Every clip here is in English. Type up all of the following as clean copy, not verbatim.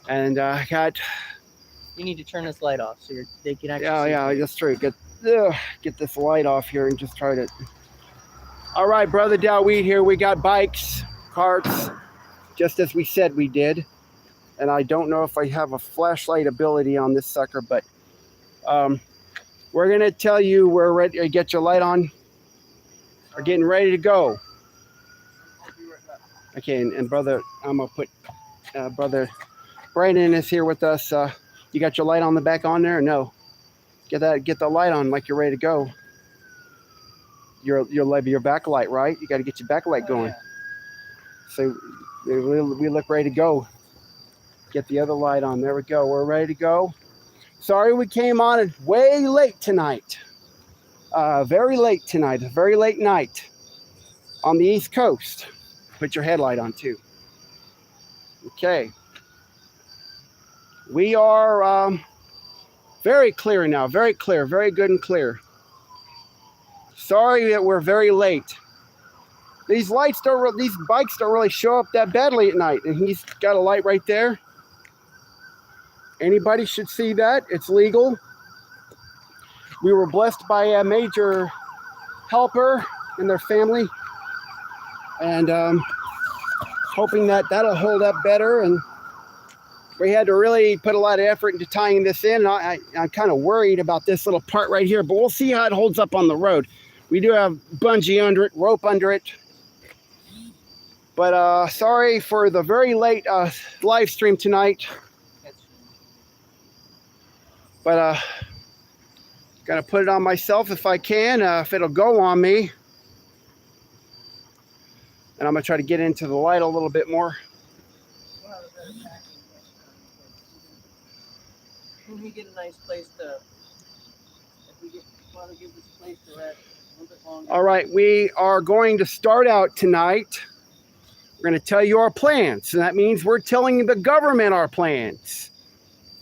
And I got... You need to turn this light off so they can actually see. That's true. Get this light off here and just try to... All right, Brother Dawid here. We got bikes, carts, just as we said we did. And I don't know if I have a flashlight ability on this sucker, but we're going to tell you we're ready to get your light on. We're getting ready to go. Okay, and Brother, I'm going to put... Brother Brandon is here with us. You got your light on the back on there or no? Get the light on like you're ready to go. Your backlight, right? You got to get your backlight going. Yeah. So we look ready to go. Get the other light on. There we go. We're ready to go. Sorry we came on it way late tonight. Very late tonight. A very late night on the East Coast. Put your headlight on too. Okay. We are very clear now. Very clear. Very good and clear. Sorry that we're very late. These bikes don't really show up that badly at night. And he's got a light right there. Anybody should see that. It's legal. We were blessed by a major helper and their family. And hoping that that'll hold up better. And we had to really put a lot of effort into tying this in. I'm kind of worried about this little part right here, but we'll see how it holds up on the road. We do have bungee under it, rope under it. But sorry for the very late live stream tonight. But gotta put it on myself if I can, if it'll go on me. And I'm gonna try to get into the light a little bit more. When we get a nice place to, want to give this place to rest a little bit longer. All right, we are going to start out tonight. We're going to tell you our plans, and that means we're telling the government our plans.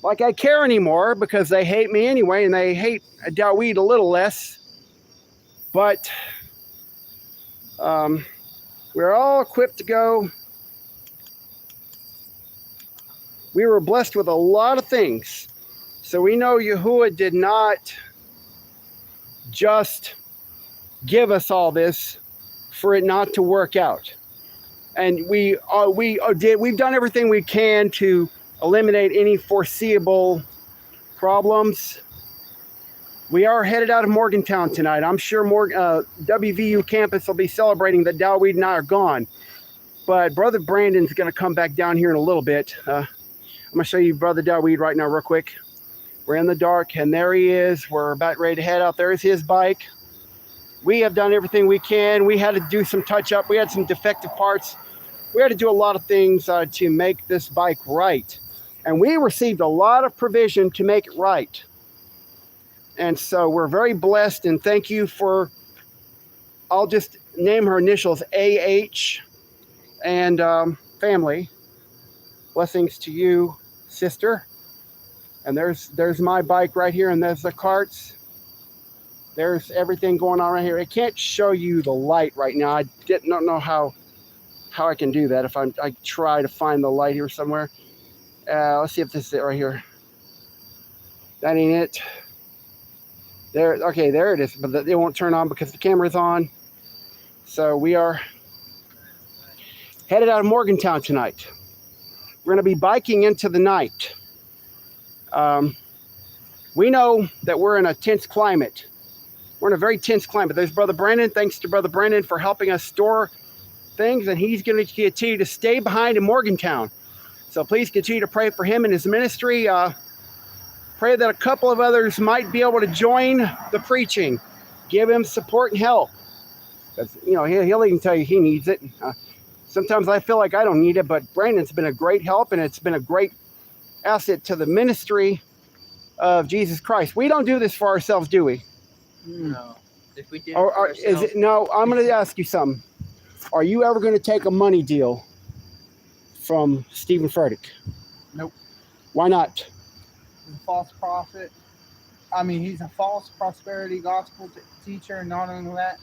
Like I care anymore because they hate me anyway, and they hate Dawid a little less. But we're all equipped to go. We were blessed with a lot of things. So we know Yahuwah did not just give us all this for it not to work out. And we've done everything we can to eliminate any foreseeable problems. We are headed out of Morgantown tonight. I'm sure WVU campus will be celebrating that Dawid and I are gone. But Brother Brandon's going to come back down here in a little bit. I'm going to show you Brother Dawid right now real quick. We're in the dark, and there he is. We're about ready to head out. There's his bike. We have done everything we can. We had to do some touch-up. We had some defective parts. We had to do a lot of things to make this bike right. And we received a lot of provision to make it right. And so we're very blessed, and thank you for, I'll just name her initials, AH, and family. Blessings to you, sister. And there's my bike right here, and there's the carts. There's everything going on right here. I can't show you the light right now. I don't know how I can do that if I try to find the light here somewhere. Let's see if this is it right here. That ain't it. There, okay, there it is, but it won't turn on because the camera's on. So we are headed out of Morgantown tonight. We're going to be biking into the night. We know that we're in a tense climate. We're in a very tense climate. There's Brother Brandon. Thanks to Brother Brandon for helping us store things, and he's going to continue to stay behind in Morgantown. So please continue to pray for him and his ministry. Pray that a couple of others might be able to join the preaching. Give him support and help. Because, you know, he'll even tell you he needs it. Sometimes I feel like I don't need it, but Brandon's been a great help, and it's been a great asset to the ministry of Jesus Christ. We don't do this for ourselves, do we? No. If we did, no, I'm going to ask you something. Are you ever going to take a money deal from Stephen Furtick? Nope. Why not? He's a false prophet. I mean, he's a false prosperity gospel teacher, and not only that,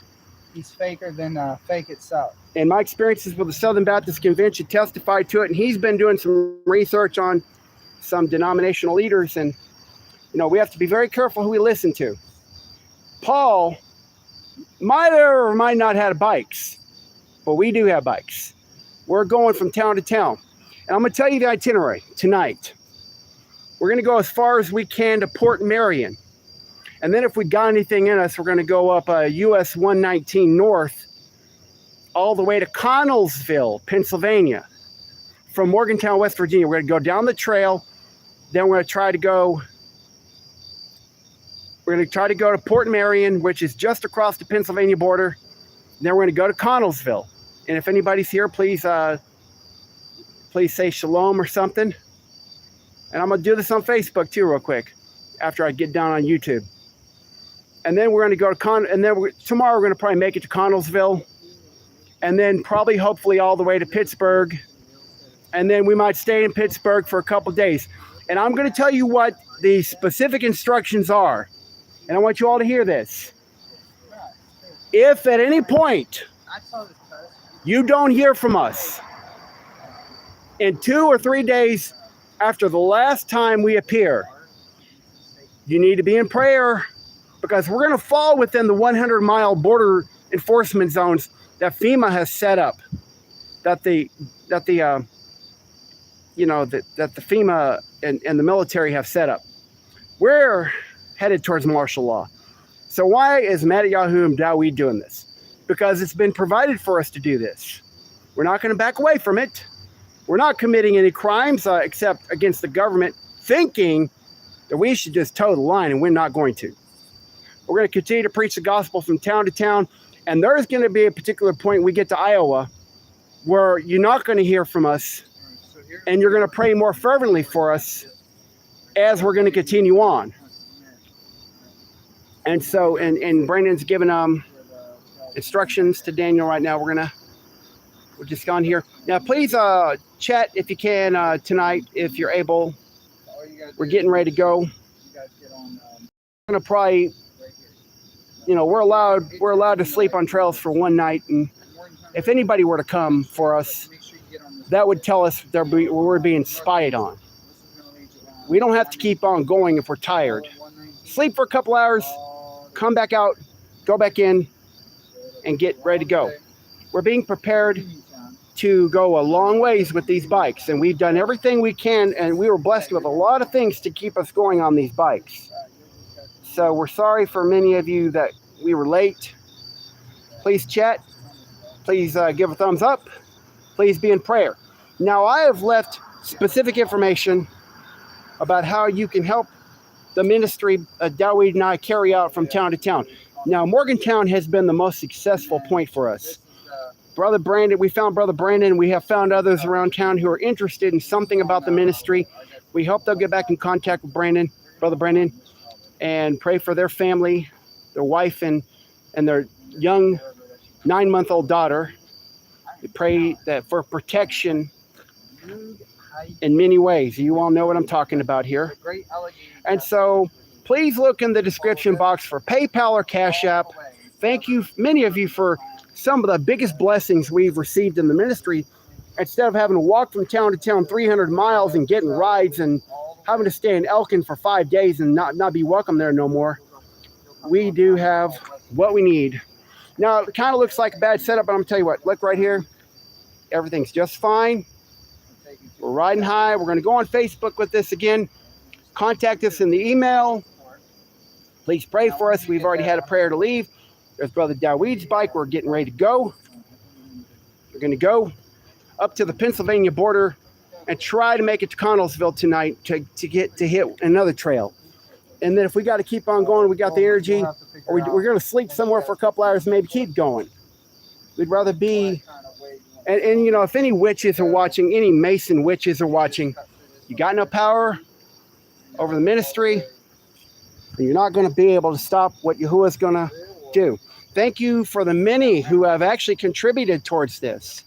he's faker than fake itself. And my experiences with the Southern Baptist Convention testified to it, and he's been doing some research on some denominational leaders, and we have to be very careful who we listen to. Paul might or might not have bikes, but we do have bikes. We're going from town to town. And I'm going to tell you the itinerary tonight. We're going to go as far as we can to Port Marion. And then if we got anything in us, we're going to go up US 119 North all the way to Connellsville, Pennsylvania. From Morgantown, West Virginia. We're going to go down the trail. Then we're going to try to go to Port Marion, which is just across the Pennsylvania border. Then we're going to go to Connellsville. And if anybody's here, please say shalom or something. And I'm going to do this on Facebook too real quick after I get down on YouTube. And then we're going to go to tomorrow we're going to probably make it to Connellsville. And then probably hopefully all the way to Pittsburgh. And then we might stay in Pittsburgh for a couple days. And I'm going to tell you what the specific instructions are. And I want you all to hear this. If at any point you don't hear from us in 2 or 3 days after the last time we appear, you need to be in prayer, because we're going to fall within the 100-mile border enforcement zones that FEMA has set up, that the FEMA and the military have set up. We're headed towards martial law. So why is Mattityahu and Dawid doing this? Because it's been provided for us to do this. We're not going to back away from it. We're not committing any crimes except against the government, thinking that we should just toe the line, and we're not going to. We're going to continue to preach the gospel from town to town, and there's going to be a particular point we get to Iowa where you're not going to hear from us, and you're going to pray more fervently for us as we're going to continue on. And so, and Brandon's given instructions to Daniel right now. We're just on here. Now, please chat if you can tonight, if you're able. We're getting ready to go. We're going to probably, we're allowed to sleep on trails for one night. And if anybody were to come for us, that would tell us we're being spied on. We don't have to keep on going if we're tired. Sleep for a couple hours, come back out, go back in, and get ready to go. We're being prepared to go a long ways with these bikes, and we've done everything we can, and we were blessed with a lot of things to keep us going on these bikes. So we're sorry for many of you that we were late. Please chat. Please give a thumbs up. Please be in prayer. Now, I have left specific information about how you can help the ministry Dawid and I carry out from town to town. Now, Morgantown has been the most successful point for us. Brother Brandon, we found Brother Brandon. We have found others around town who are interested in something about the ministry. We hope they'll get back in contact with Brother Brandon, and pray for their family, their wife, and their young 9-month-old daughter. We pray that for protection in many ways. You all know what I'm talking about here. And so please look in the description box for PayPal or Cash App. Thank you, many of you, for some of the biggest blessings we've received in the ministry. Instead of having to walk from town to town 300 miles and getting rides and having to stay in Elkin for 5 days and not be welcome there no more, we do have what we need. Now, it kind of looks like a bad setup, but I'm going to tell you what. Look right here. Everything's just fine. We're riding high. We're going to go on Facebook with this again. Contact us in the email. Please pray for us. We've already had a prayer to leave. There's Brother Dawid's bike. We're getting ready to go. We're going to go up to the Pennsylvania border and try to make it to Connellsville tonight to hit another trail. And then if we got to keep on going, we got the energy, or we're going to sleep somewhere for a couple hours and maybe keep going. We'd rather be, and if any witches are watching, any Mason witches are watching, you got no power over the ministry, and you're not going to be able to stop what Yahuwah's going to do. Thank you for the many who have actually contributed towards this.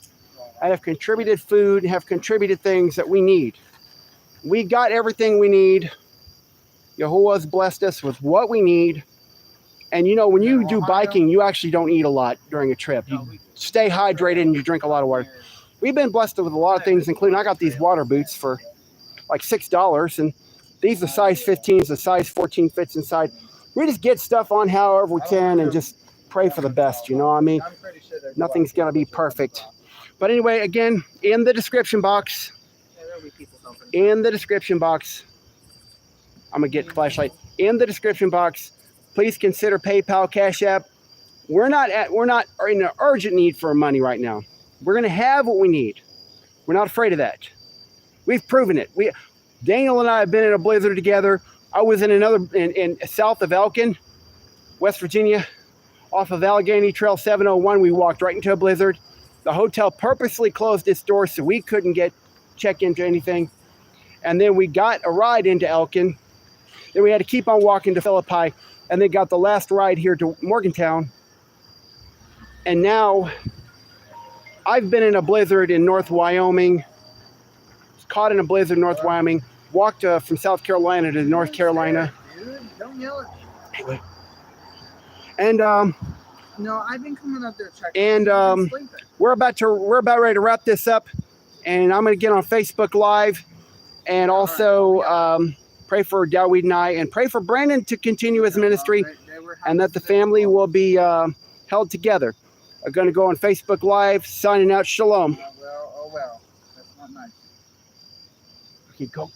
I have contributed food, have contributed things that we need. We got everything we need. Yahuwah's blessed us with what we need. And when you do biking, you actually don't eat a lot during a trip. You stay hydrated and you drink a lot of water. We've been blessed with a lot of things, including I got these water boots for like $6, and these are size 15s, the size 14 fits inside. We just get stuff on however we can and just pray for the best, you know what I mean? Nothing's going to be perfect. But anyway, again, in the description box, I'm going to get the flashlight. In the description box, please consider PayPal, Cash App. We're not in an urgent need for money right now. We're going to have what we need. We're not afraid of that. We've proven it. Daniel and I have been in a blizzard together. I was in south of Elkin, West Virginia, off of Allegheny Trail 701. We walked right into a blizzard. The hotel purposely closed its doors so we couldn't check into anything. And then we got a ride into Elkin. Then we had to keep on walking to Philippi, and then got the last ride here to Morgantown. And now I've been in a blizzard in North Wyoming, caught in a blizzard in North Wyoming, walked from South Carolina to North Carolina. Dude, don't yell at me. Anyway. And no, I've been coming up there checking. And we're about ready to wrap this up, and I'm going to get on Facebook Live, and also pray for Dawid and I, and pray for Brandon to continue his ministry, and that the family will be held together. I'm going to go on Facebook Live, signing out. Shalom. Oh well, that's not nice. Okay, go.